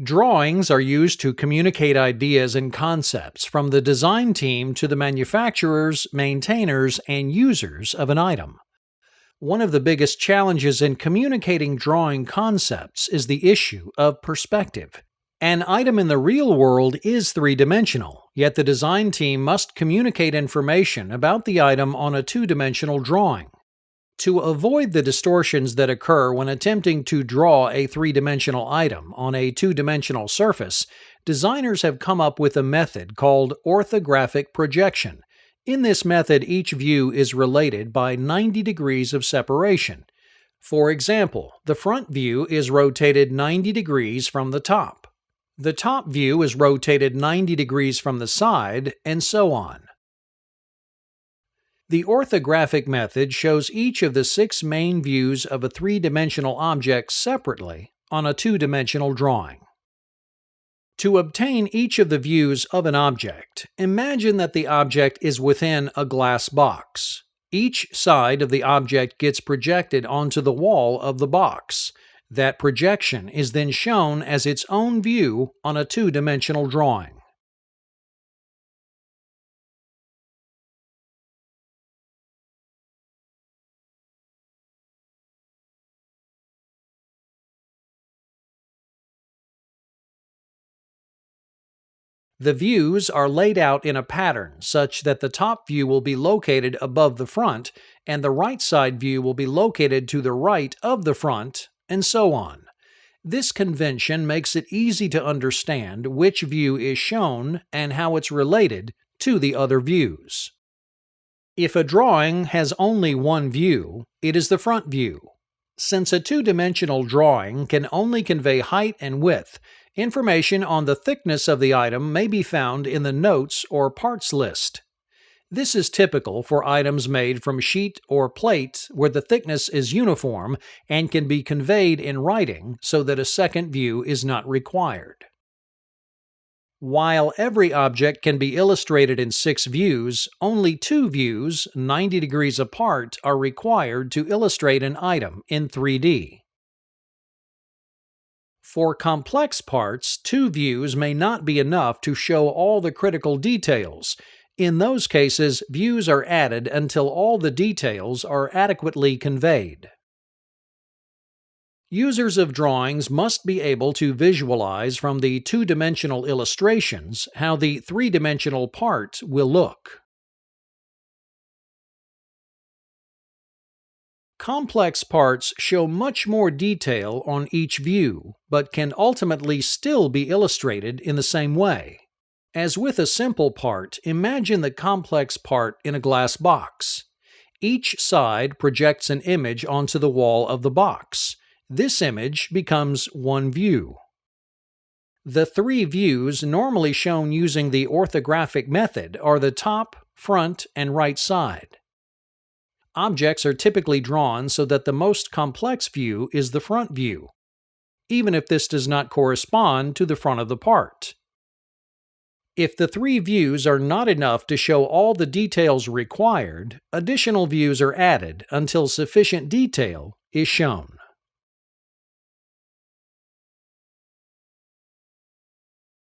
Drawings are used to communicate ideas and concepts from the design team to the manufacturers, maintainers, and users of an item. One of the biggest challenges in communicating drawing concepts is the issue of perspective. An item in the real world is three-dimensional, yet the design team must communicate information about the item on a two-dimensional drawing. To avoid the distortions that occur when attempting to draw a three-dimensional item on a two-dimensional surface, designers have come up with a method called orthographic projection. In this method, each view is related by 90 degrees of separation. For example, the front view is rotated 90 degrees from the top. The top view is rotated 90 degrees from the side, and so on. The orthographic method shows each of the 6 main views of a three-dimensional object separately on a two-dimensional drawing. To obtain each of the views of an object, imagine that the object is within a glass box. Each side of the object gets projected onto the wall of the box. That projection is then shown as its own view on a two-dimensional drawing. The views are laid out in a pattern such that the top view will be located above the front, and the right side view will be located to the right of the front, and so on. This convention makes it easy to understand which view is shown and how it's related to the other views. If a drawing has only one view, it is the front view. Since a two-dimensional drawing can only convey height and width, information on the thickness of the item may be found in the notes or parts list. This is typical for items made from sheet or plate where the thickness is uniform and can be conveyed in writing so that a second view is not required. While every object can be illustrated in 6 views, only 2 views, 90 degrees apart, are required to illustrate an item in 3D. For complex parts, 2 views may not be enough to show all the critical details. In those cases, views are added until all the details are adequately conveyed. Users of drawings must be able to visualize from the two-dimensional illustrations how the three-dimensional part will look. Complex parts show much more detail on each view, but can ultimately still be illustrated in the same way. As with a simple part, imagine the complex part in a glass box. Each side projects an image onto the wall of the box. This image becomes one view. The 3 views normally shown using the orthographic method are the top, front, and right side. Objects are typically drawn so that the most complex view is the front view, even if this does not correspond to the front of the part. If the 3 views are not enough to show all the details required, additional views are added until sufficient detail is shown.